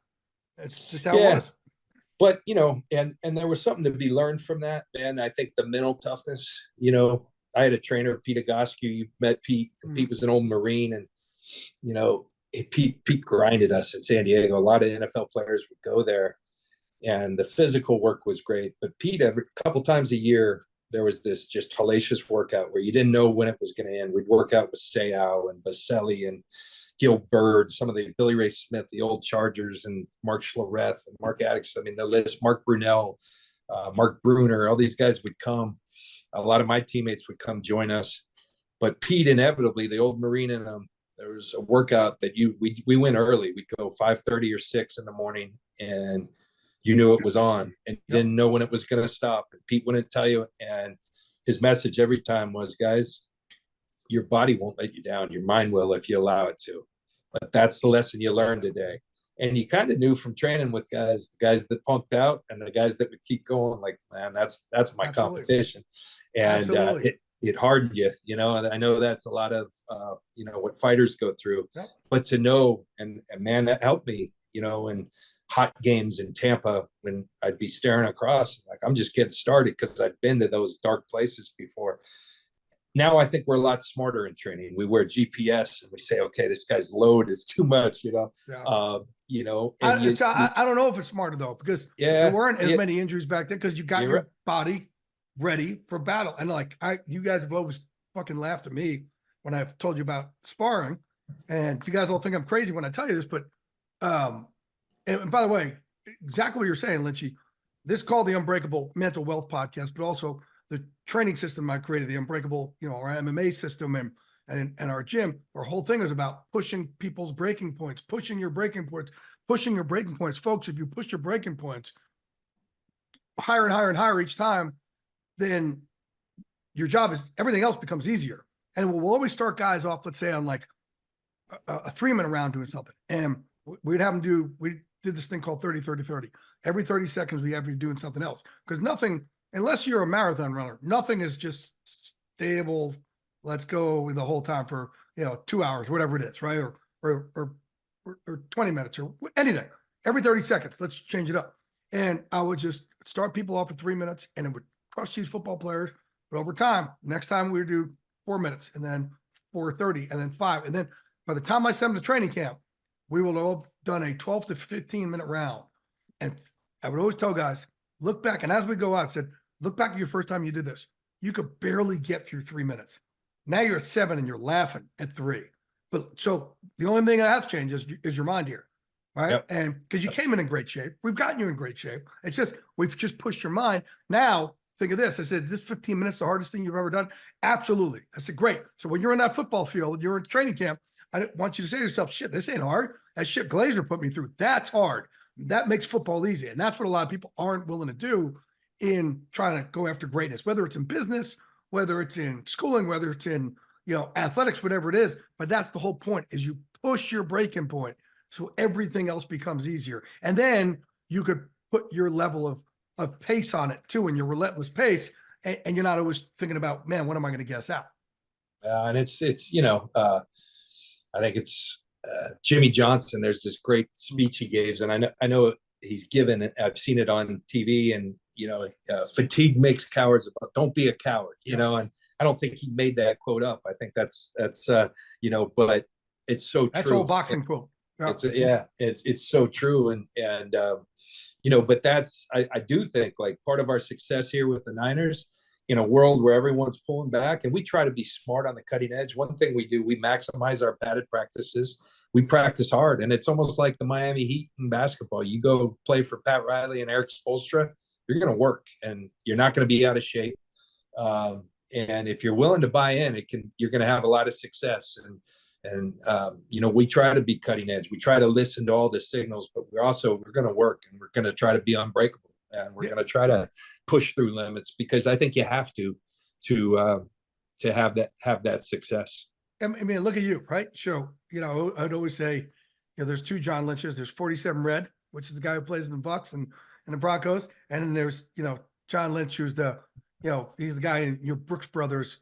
It's just how it was. But, you know, and there was something to be learned from that, man. I think the mental toughness, you know, I had a trainer, Pete Édgar. You met Pete. Pete was an old Marine, and, you know, Pete grinded us in San Diego. A lot of NFL players would go there, and the physical work was great. But Pete, every couple times a year, there was this just hellacious workout where you didn't know when it was going to end. We'd work out with Seau and Baselli and Gil Bird, some of the Billy Ray Smith, the old Chargers, and Mark Schlereth and Mark Addix. I mean, the list, Mark Brunell, Mark Bruner, all these guys would come. A lot of my teammates would come join us. But Pete, inevitably, the old Marine in him, there was a workout that we went early. We'd go 5:30 or 6 in the morning, and you knew it was on, and you didn't know when it was going to stop. And Pete wouldn't tell you. And his message every time was, "Guys, your body won't let you down. Your mind will if you allow it to." But that's the lesson you learned today. And you kind of knew from training with guys, the guys that punked out and the guys that would keep going, like, man, that's my competition. And it hardened you, and I know that's a lot of, what fighters go through. Yep. But to know, and man, that helped me, in hot games in Tampa when I'd be staring across, like, I'm just getting started because I've been to those dark places before. Now I think we're a lot smarter in training. We wear GPS and we say, okay, this guy's load is too much, Yeah. I don't know if it's smarter though, because there weren't as many injuries back then because you got your body ready for battle. And like you guys have always fucking laughed at me when I've told you about sparring, and you guys all think I'm crazy when I tell you this, but and by the way, exactly what you're saying, Lynchy, this is called the Unbreakable Mental Wealth Podcast, but also the training system I created, the Unbreakable, our MMA system and our gym, our whole thing is about pushing people's breaking points, pushing your breaking points. Folks, if you push your breaking points higher and higher and higher each time, then your job is, everything else becomes easier. And we'll always start guys off, let's say on like a 3-minute round doing something. And we did this thing called 30-30-30. Every 30 seconds we have you doing something else. Because nothing, unless you're a marathon runner, nothing is just stable. Let's go the whole time for 2 hours, whatever it is, right? Or 20 minutes or anything. Every 30 seconds, let's change it up. And I would just start people off at 3 minutes, and it would crush these football players. But over time, next time we would do 4 minutes, and then 4:30, and then 5, and then by the time I sent them to training camp, we will have done a 12 to 15 minute round. And I would always tell guys, look back. And as we go out, I said, look back at your first time you did this. You could barely get through 3 minutes. Now you're at 7 and you're laughing at 3. But so the only thing that has changed is your mind here. Right. Yep. And because you came in great shape, we've gotten you in great shape. It's just, we've just pushed your mind. Now think of this. I said, is this 15 minutes the hardest thing you've ever done? Absolutely. I said, great. So when you're in that football field, you're in training camp, I want you to say to yourself, shit, this ain't hard. That shit Glazer put me through, that's hard. That makes football easy. And that's what a lot of people aren't willing to do in trying to go after greatness, whether it's in business, whether it's in schooling, whether it's in, athletics, whatever it is. But that's the whole point, is you push your breaking point so everything else becomes easier. And then you could put your level of pace on it too, and your relentless pace. And you're not always thinking about, man, what am I going to guess out? And it's I think it's Jimmy Johnson. There's this great speech he gave, and I know he's given it. I've seen it on TV, and fatigue makes cowards. Don't be a coward, and I don't think he made that quote up. I think that's but it's so true. That's old boxing quote. Yeah. It's so true, and but that's I do think like part of our success here with the Niners, in a world where everyone's pulling back, and we try to be smart on the cutting edge. One thing we do, we maximize our padded practices. We practice hard, and it's almost like the Miami Heat in basketball. You go play for Pat Riley and Eric Spoelstra, you're going to work, and you're not going to be out of shape. And if you're willing to buy in, you're going to have a lot of success. And we try to be cutting edge. We try to listen to all the signals, but we're going to work, and we're going to try to be unbreakable. And we're going to try to push through limits, because I think you have to have that success. I mean, look at you, right? So, I'd always say, there's 2 John Lynches. There's 47 Red, which is the guy who plays in the Bucks and the Broncos. And then there's, John Lynch, who's he's the guy in your Brooks Brothers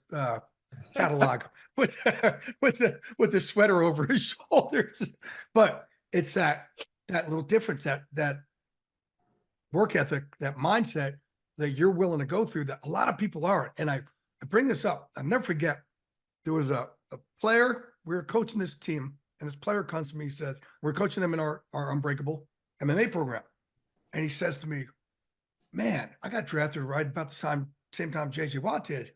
catalog with the sweater over his shoulders. But it's that little difference, that work ethic, that mindset that you're willing to go through that a lot of people aren't. And I bring this up. I'll never forget. There was a player, we were coaching this team, and this player comes to me, he says, we're coaching them in our Unbreakable MMA program. And he says to me, man, I got drafted right about the same time JJ Watt did.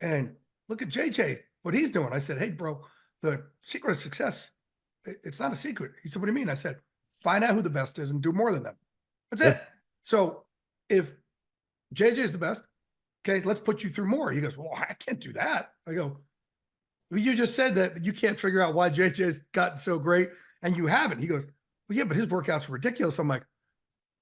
And look at JJ, what he's doing. I said, hey, bro, the secret of success, it's not a secret. He said, what do you mean? I said, find out who the best is and do more than them. That's it. So if JJ is the best, okay, let's put you through more. He goes, well, I can't do that. I go, well, you just said that you can't figure out why JJ's gotten so great and you haven't. He goes, well, yeah, but his workouts are ridiculous. I'm like,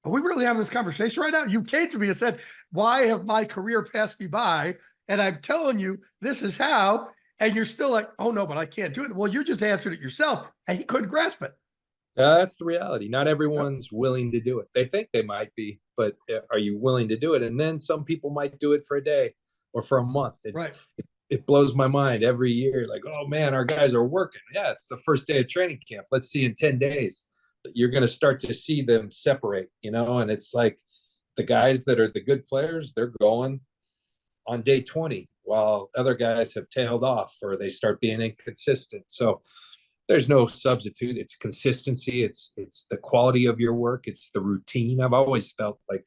are we really having this conversation right now? You came to me and said, why have my career passed me by? And I'm telling you, this is how, and you're still like, oh no, but I can't do it. Well, you just answered it yourself, and he couldn't grasp it. That's the reality. Not everyone's willing to do it. They think they might be, but are you willing to do it? And then some people might do it for a day or for a month. Right. It blows my mind every year. Like, oh man, our guys are working. Yeah, it's the first day of training camp. Let's see in 10 days. You're going to start to see them separate, and it's like the guys that are the good players, they're going on day 20 while other guys have tailed off or they start being inconsistent. So there's no substitute. It's consistency. It's the quality of your work. It's the routine. I've always felt like,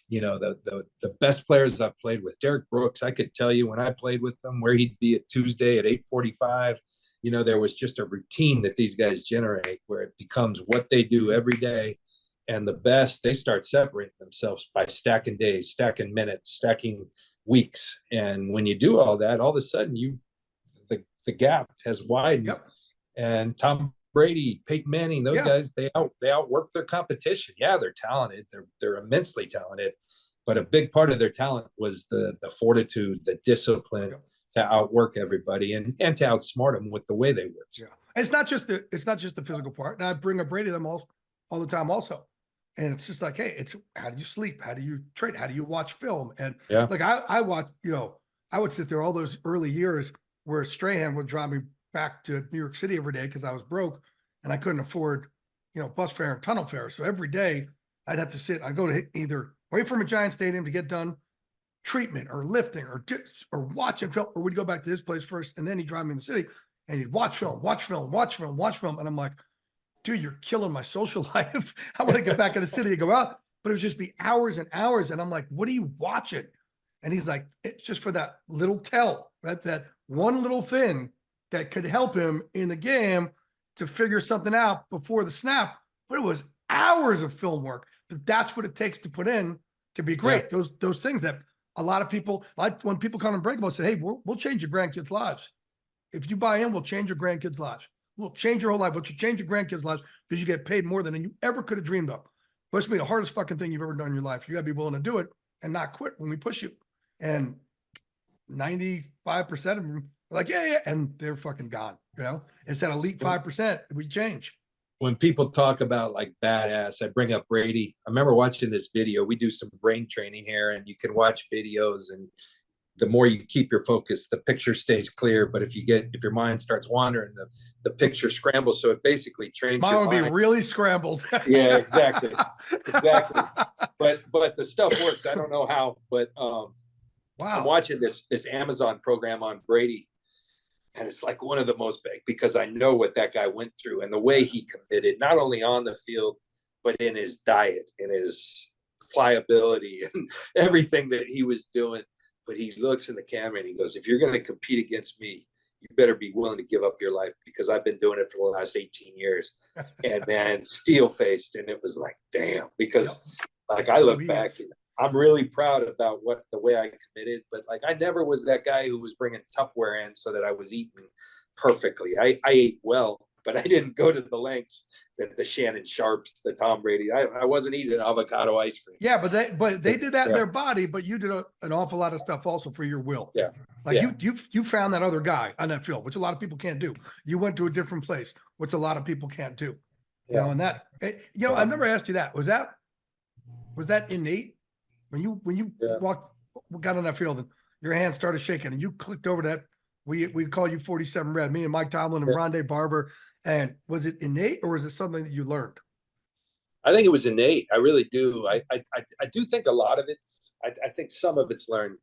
the best players I've played with, Derek Brooks, I could tell you when I played with them where he'd be at Tuesday at 8:45. There was just a routine that these guys generate where it becomes what they do every day. And the best, they start separating themselves by stacking days, stacking minutes, stacking weeks. And when you do all that, all of a sudden the gap has widened. Yep. And Tom Brady, Peyton Manning, those guys, they outwork their competition. Yeah, they're talented. They're immensely talented. But a big part of their talent was the fortitude, the discipline to outwork everybody and to outsmart them with the way they worked. Yeah. And it's not just the physical part. And I bring up Brady them all the time also. And it's just like, hey, it's how do you sleep? How do you train? How do you watch film? And like I watch, I would sit there all those early years where Strahan would drive me back to New York City every day because I was broke and I couldn't afford, bus fare and tunnel fare. So every day I'd have to sit, I'd go to either wait from a Giant Stadium to get done treatment or lifting or watching film, or we'd go back to his place first. And then he'd drive me in the city and he'd watch film. And I'm like, dude, you're killing my social life. I want to get back in the city and go out, but it would just be hours and hours. And I'm like, what are you watching? And he's like, it's just for that little tell, right? That one little thing that could help him in the game to figure something out before the snap. But it was hours of film work. But that's what it takes to put in to be great. Yeah. Those things that a lot of people, like when people come to Unbreakable, say, hey, we'll change your grandkids' lives. If you buy in, we'll change your grandkids' lives. We'll change your whole life. We'll change your grandkids' lives because you get paid more than you ever could have dreamed of. But it's be the hardest fucking thing you've ever done in your life. You got to be willing to do it and not quit when we push you. And 95% of them are like, yeah. And they're fucking gone. It's that elite 5%. We change. When people talk about like badass, I bring up Brady. I remember watching this video. We do some brain training here and you can watch videos, and the more you keep your focus, the picture stays clear. But if your mind starts wandering, the picture scrambles. So it basically trains mine your would mind. Be really scrambled. Yeah, exactly. But the stuff works. I don't know how, but wow. I'm watching this Amazon program on Brady. And it's like one of the most big, because I know what that guy went through and the way he committed, not only on the field, but in his diet, in his pliability and everything that he was doing. But he looks in the camera and he goes, if you're going to compete against me, you better be willing to give up your life, because I've been doing it for the last 18 years. And man, steel-faced. And it was like, damn, because like I look back, I'm really proud about the way I committed, but like I never was that guy who was bringing Tupperware in so that I was eating perfectly. I ate well, but I didn't go to the lengths that the Shannon Sharps, the Tom Brady. I wasn't eating avocado ice cream. Yeah, but they did that in their body, but you did an awful lot of stuff also for your will. Yeah, like you found that other guy on that field, which a lot of people can't do. You went to a different place, which a lot of people can't do. And that I've never asked you that. Was that innate? When you got on that field and your hand started shaking and you clicked over that, we call you 47 Red, me and Mike Tomlin and Rondé Barber. And was it innate or was it something that you learned? I think it was innate. I really do. I do think a lot of it's, I think some of it's learned,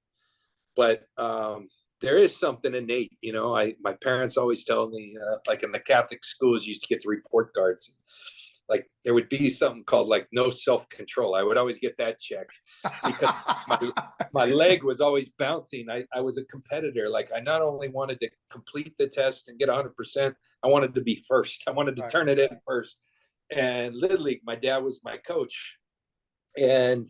but there is something innate. My parents always tell me, like in the Catholic schools, you used to get the report cards. Like there would be something called like no self-control. I would always get that check because my leg was always bouncing. I was a competitor. Like I not only wanted to complete the test and get 100%, I wanted to be first. I wanted to turn it in first. And Little League, my dad was my coach. And,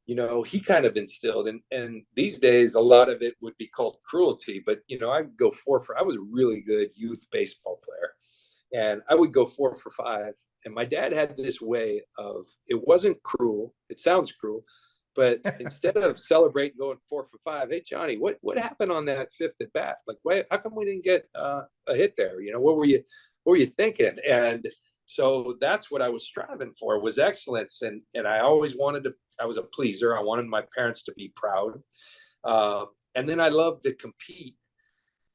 he kind of instilled, and these days, a lot of it would be called cruelty, but, I'd go I was a really good youth baseball player. And I would go 4 for 5. And my dad had this way of, it wasn't cruel. It sounds cruel. But instead of celebrating going 4 for 5, hey, Johnny, what happened on that 5th at bat? Like, how come we didn't get a hit there? What were you thinking? And So that's what I was striving for, was excellence. And I always I was a pleaser. I wanted my parents to be proud. And then I loved to compete.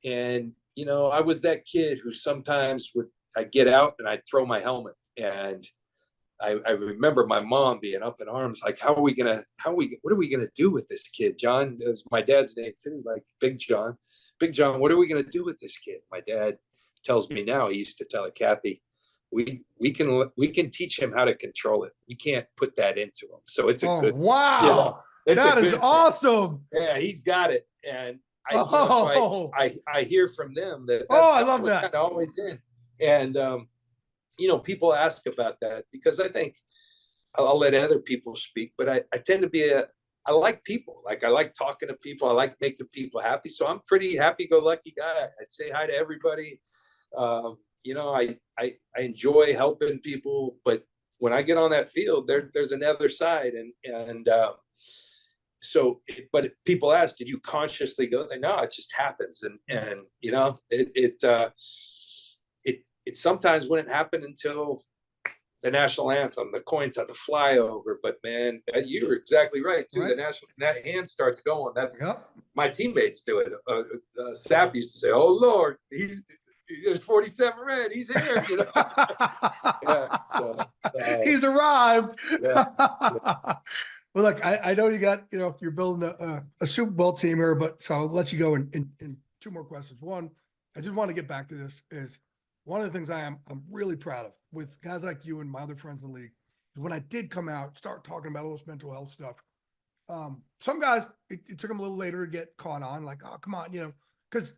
And, I was that kid who sometimes I'd get out and I'd throw my helmet. And I remember my mom being up in arms, like, what are we going to do with this kid? John is my dad's name too, like Big John. Big John, what are we going to do with this kid? My dad tells me now, he used to tell it, Kathy, we can teach him how to control it. We can't put that into him. So it's a good. Wow. That is awesome. Yeah, he's got it. And I hear from them that I love that. Kind of always in. And people ask about that because I think I'll let other people speak, but I tend to be I like people. Like, I like talking to people. I like making people happy. So I'm pretty happy-go-lucky guy. I'd say hi to everybody. I enjoy helping people, but when I get on that field, there's another side. But people ask, did you consciously go there? No, it just happens. And it sometimes wouldn't happen until the national anthem, the coin toss, the flyover. But man, you're exactly right too. Right. That hand starts going. That's my teammates do it. Sapp used to say, "Oh Lord, there's 47 red. He's here." He's arrived. Yeah. Well, look, I know you got, you're building a Super Bowl team here, but so I'll let you go in two more questions. One, I just want to get back to this is one of the things I'm really proud of with guys like you and my other friends in the league is when I did come out, start talking about all this mental health stuff. Some guys, it took them a little later to get caught on, like, oh, come on, because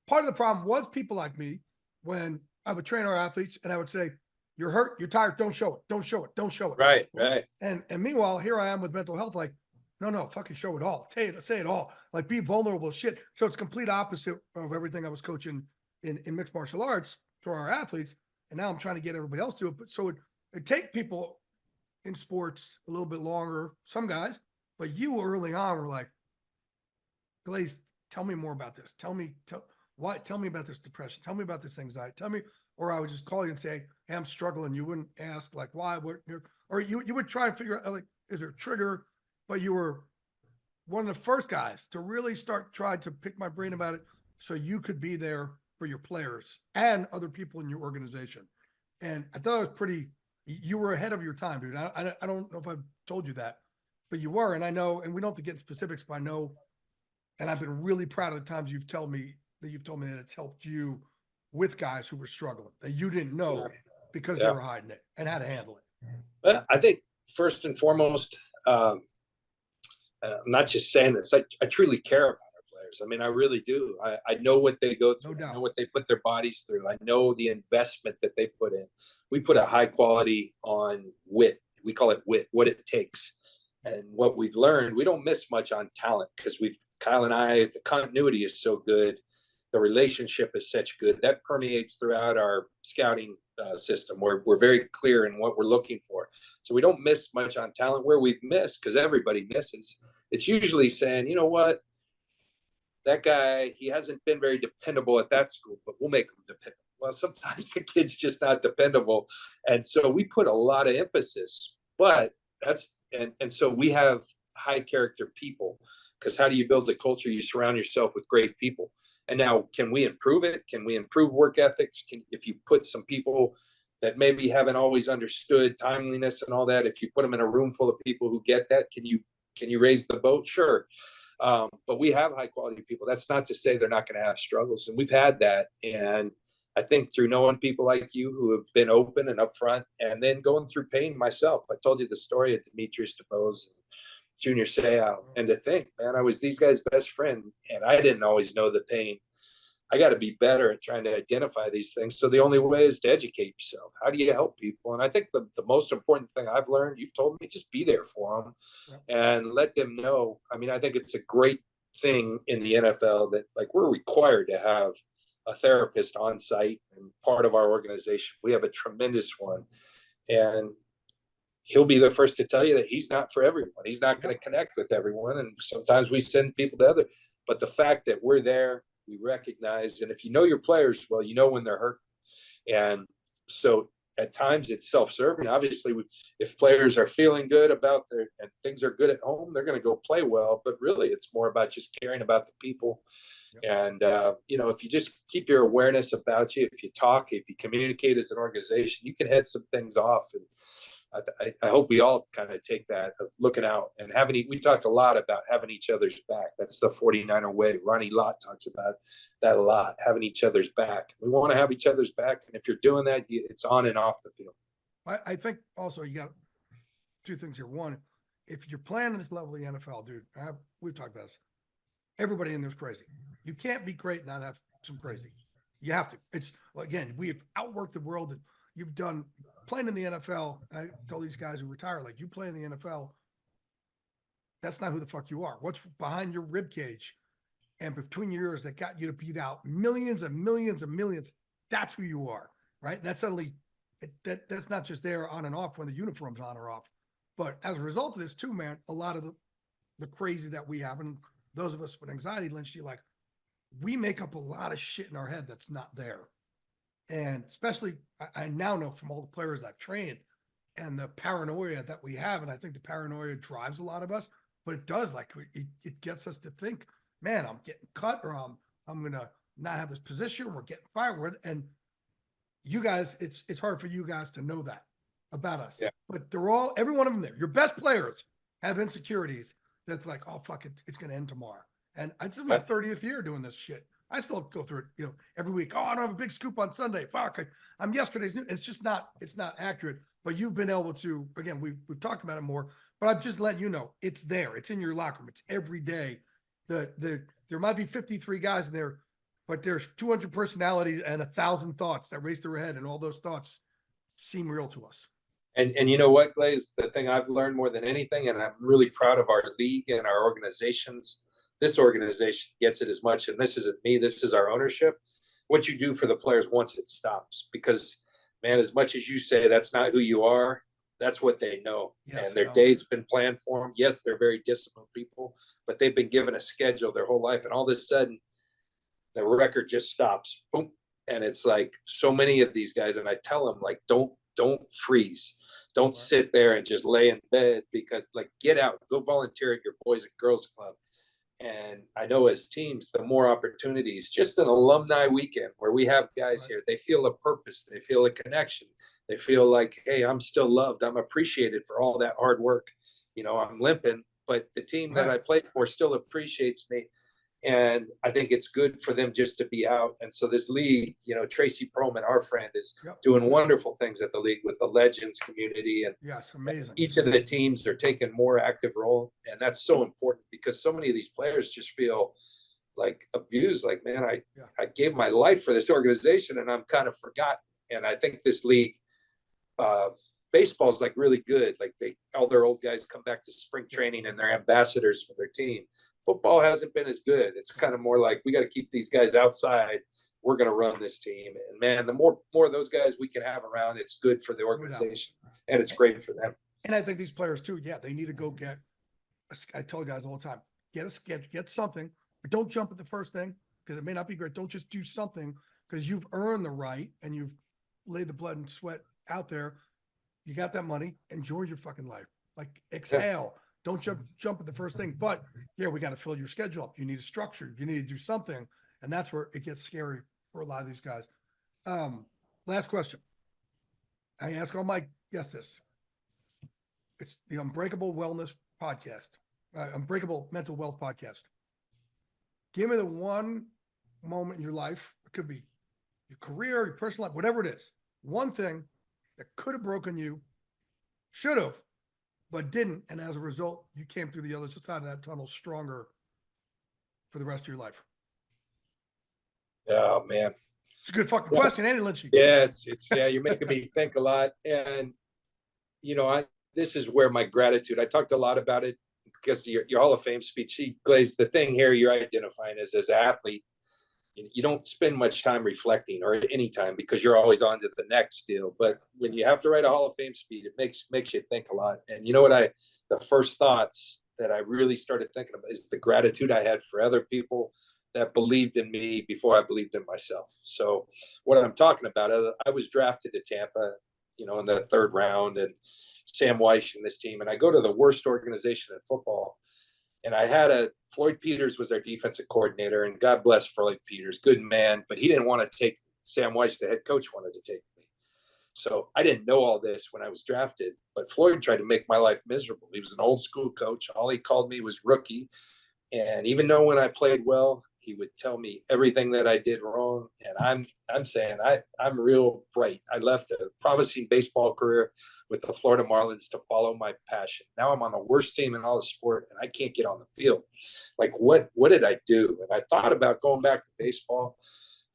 part of the problem was people like me when I would train our athletes and I would say, you're hurt, you're tired, don't show it, don't show it, don't show it. Right. And meanwhile, here I am with mental health, like, no, fucking show it all. Say it all. Like, be vulnerable shit. So it's complete opposite of everything I was coaching in mixed martial arts for our athletes. And now I'm trying to get everybody else to it. But so it take people in sports a little bit longer, some guys, but you early on were like, Glaze, tell me more about this. Tell me about this depression. Tell me about this anxiety. Tell me, or I would just call you and say, hey, I'm struggling. You wouldn't ask like, why, what, or you would try and figure out like, is there a trigger? But you were one of the first guys to really try to pick my brain about it so you could be there for your players and other people in your organization. And I thought it was you were ahead of your time, dude. I don't know if I've told you that, but you were. And I know, and we don't have to get in specifics, but I know, and I've been really proud of the times you've told me that it's helped you with guys who were struggling that you didn't know because they were hiding it and how to handle it. Well, I think first and foremost, I'm not just saying this, I truly care about our players. I mean, I really do. I know what they go through. No, I know what they put their bodies through. I know the investment that they put in. We put a high quality on wit. We call it wit, what it takes. And what we've learned, we don't miss much on talent because Kyle and I, the continuity is so good. The relationship is such good. That permeates throughout our scouting system. We're very clear in what we're looking for. So we don't miss much on talent. Where we've missed, because everybody misses, it's usually saying, you know what, that guy, he hasn't been very dependable at that school, but we'll make him dependable. Well, sometimes the kid's just not dependable. And so we put a lot of emphasis, but so we have high character people, because how do you build a culture? You surround yourself with great people. And now, can we improve it? Can we improve work ethics? If you put some people that maybe haven't always understood timeliness and all that, if you put them in a room full of people who get that, can you raise the boat? Sure. But we have high quality people. That's not to say they're not going to have struggles. And we've had that. And I think through knowing people like you who have been open and upfront, and then going through pain myself. I told you the story of Demetrius DeBose, Junior Seau, and to think, man, I was these guys' best friend, and I didn't always know the pain. I got to be better at trying to identify these things. So the only way is to educate yourself. How do you help people? And I think the most important thing I've learned, you've told me, just be there for them and let them know. I mean, I think it's a great thing in the NFL that, like, we're required to have a therapist on site and part of our organization. We have a tremendous one, and he'll be the first to tell you that he's not for everyone. He's not going to connect with everyone. And sometimes we send people to other, but the fact that we're there, we recognize, and if you know your players well, you know when they're hurt. And so at times it's self-serving. Obviously, if players are feeling good about their and things are good at home, they're going to go play well. But really, it's more about just caring about the people. And if you just keep your awareness about you, if you talk, if you communicate as an organization, you can head some things off. And I hope we all kind of take that of looking out and having. We talked a lot about having each other's back. That's the 49er way. Ronnie Lott talks about that a lot, having each other's back. We want to have each other's back. And if you're doing that, it's on and off the field. I think also you got two things here. One, if you're playing this level of the NFL, dude, we've talked about this. Everybody in there's crazy. You can't be great and not have some crazy. You have to. It's, again, we have outworked the world that you've done playing in the NFL. I tell these guys who retire, like, you play in the NFL, that's not who the fuck you are. What's behind your rib cage and between your ears that got you to beat out millions and millions and millions, that's who you are, right? And that's suddenly, that's not just there on and off when the uniform's on or off. But as a result of this too, man, a lot of the crazy that we have, and those of us with anxiety, Lynch, you like, we make up a lot of shit in our head that's not there. And especially, I now know from all the players I've trained and the paranoia that we have, and I think the paranoia drives a lot of us, but it does, like, it gets us to think, man, I'm getting cut, or I'm going to not have this position, we're getting fired. And you guys, it's hard for you guys to know that about us. Yeah. But every one of them there. Your best players have insecurities that's like, oh, fuck it, it's going to end tomorrow. And this is my 30th year doing this shit. I still go through it, every week. Oh, I don't have a big scoop on Sunday. Fuck, I'm yesterday's news. It's just not, it's not accurate. But you've been able to, again, we've talked about it more, but I'm just letting you know, it's there. It's in your locker room. It's every day. There might be 53 guys in there, but there's 200 personalities and 1,000 thoughts that race through your head, and all those thoughts seem real to us. And you know what, Glaze, the thing I've learned more than anything, and I'm really proud of our league and our organizations. This organization gets it as much, and this isn't me, this is our ownership. What you do for the players once it stops, because, man, as much as you say that's not who you are, that's what they know. Yes, and their day's been planned for them. Yes, they're very disciplined people, but they've been given a schedule their whole life, and all of a sudden the record just stops. Boom. And it's like so many of these guys, and I tell them, like, don't freeze. Don't sit there and just lay in bed, because, like, get out, go volunteer at your Boys and Girls Club. And I know as teams, the more opportunities, just an alumni weekend where we have guys here, they feel a purpose, they feel a connection, they feel like, hey, I'm still loved, I'm appreciated for all that hard work. I'm limping, but the team that I played for still appreciates me. And I think it's good for them just to be out. And so this league, Tracy Perlman, our friend, is doing wonderful things at the league with the Legends community. And yes, amazing. Each of the teams are taking more active role. And that's so important, because so many of these players just feel like abused. Like, man, I gave my life for this organization and I'm kind of forgotten. And I think this league, baseball is like really good. Like, all their old guys come back to spring training and they're ambassadors for their team. Football hasn't been as good. It's kind of more like, we got to keep these guys outside. We're going to run this team. And, man, the more of those guys we can have around, it's good for the organization, and it's great for them. And I think these players too, they need to go get, I tell guys all the time, get a sketch, get something, but don't jump at the first thing, because it may not be great. Don't just do something because you've earned the right and you've laid the blood and sweat out there. You got that money. Enjoy your fucking life. Like, exhale. Don't jump at the first thing. But we got to fill your schedule up. You need a structure. You need to do something. And that's where it gets scary for a lot of these guys. Last question. I ask all my guests this. It's the Unbreakable Wellness Podcast. Unbreakable Mental Wealth Podcast. Give me the one moment in your life. It could be your career, your personal life, whatever it is. One thing that could have broken you, should have, but didn't. And as a result, you came through the other side of that tunnel stronger for the rest of your life. Oh, man. It's a good fucking question, ain't it, Lynchy? Yeah, it's you're making me think a lot. And, this is where my gratitude, I talked a lot about it because your Hall of Fame speech, Glaze, the thing here you're identifying as an athlete, you don't spend much time reflecting, or any time, because you're always on to the next deal. But when you have to write a Hall of Fame speech, it makes you think a lot. And you know what, the first thoughts that I really started thinking about is the gratitude I had for other people that believed in me before I believed in myself. So what I'm talking about, I was drafted to Tampa in the third round, and Sam Weish and this team. And I go to the worst organization in football. And I had Floyd Peters was our defensive coordinator, and God bless Floyd Peters, good man, but he didn't want to take Sam Weish, the head coach, wanted to take me. So I didn't know all this when I was drafted, but Floyd tried to make my life miserable. He was an old school coach. All he called me was rookie. And even though when I played well, he would tell me everything that I did wrong. And I'm saying I'm real bright. I left a promising baseball career with the Florida Marlins to follow my passion. Now I'm on the worst team in all the sport, and I can't get on the field. Like, what did I do? And I thought about going back to baseball,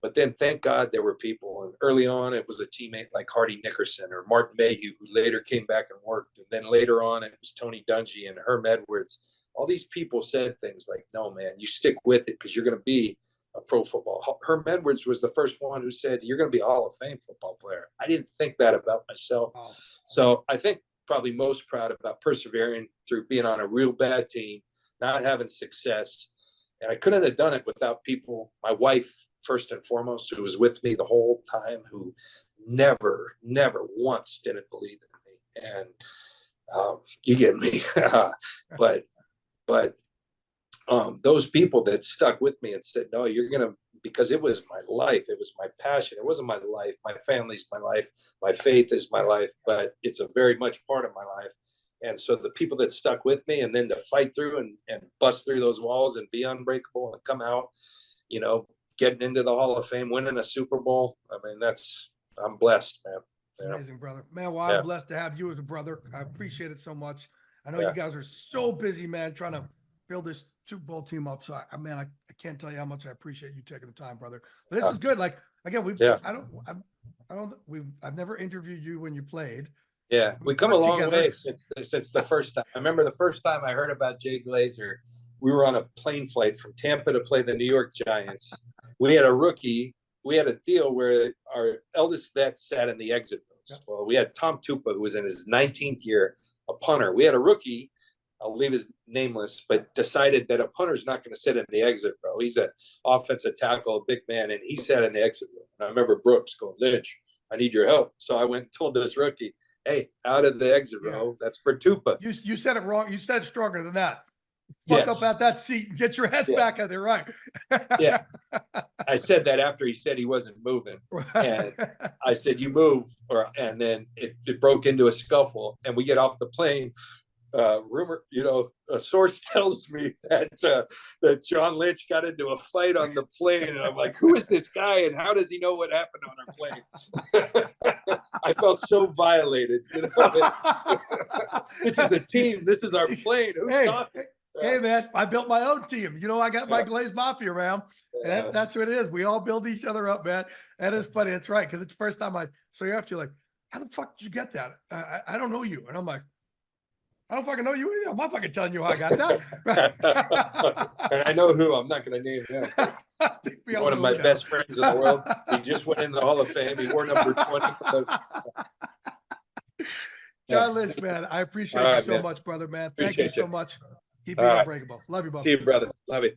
but then thank God there were people. And early on, it was a teammate like Hardy Nickerson or Martin Mayhew, who later came back and worked. And then later on, it was Tony Dungy and Herm Edwards. All these people said things like, no, man, you stick with it because you're going to be a pro football. Herm Edwards was the first one who said, you're going to be a Hall of Fame football player. I didn't think that about myself. Wow. So I think probably most proud about persevering through being on a real bad team, not having success. And I couldn't have done it without people, my wife, first and foremost, who was with me the whole time, who never once didn't believe in me. And you get me. but those people that stuck with me and said, no, you're going to, because it was my life. It was my passion. It wasn't my life. My family's my life. My faith is my life, but it's a very much part of my life. And so the people that stuck with me, and then to fight through and bust through those walls and be unbreakable and come out, getting into the Hall of Fame, winning a Super Bowl. I mean, I'm blessed, man. Amazing, brother. Man, well, I'm blessed to have you as a brother. I appreciate it so much. I know you guys are so busy, man, trying to build this Super Bowl team up. So I can't tell you how much I appreciate you taking the time, brother. But this is good. Like, again, I've never interviewed you when you played. Yeah, we come a long way since the first time. I remember the first time I heard about Jay Glazer, we were on a plane flight from Tampa to play the New York Giants. We had a rookie. We had a deal where our eldest vet sat in the exit rows. Well, we had Tom Tupa, who was in his 19th year, a punter. We had a rookie, I'll leave his nameless, but decided that a punter's not going to sit in the exit row. He's an offensive tackle, a big man, and he sat in the exit row. And I remember Brooks going, Lynch, I need your help. So I went and told this rookie, hey, out of the exit row, that's for Tupa. You said it wrong. You said it stronger than that. Fuck up at that seat and get your heads back out there, right? Yeah. I said that after he said he wasn't moving. And I said, you move, and then it broke into a scuffle, and we get off the plane. Rumor, a source tells me that John Lynch got into a fight on the plane, and I'm like, who is this guy, and how does he know what happened on our plane? I felt so violated. This is a team. This is our plane. Who's talking? Hey, man, I built my own team. I got my Glaze Mafia around. And that's what it is. We all build each other up, man. That is funny. That's right. Because it's the first time you're actually like, how the fuck did you get that? I don't know you. And I'm like, I don't fucking know you either. I'm not fucking telling you how I got that. And I know who. I'm not going to name him. One of my best friends in the world. He just went in the Hall of Fame. He wore number 20. John Lynch, man, I appreciate you so much, brother, man. Thank you so much. Keep being unbreakable. Love you, brother. See you, brother. Love you.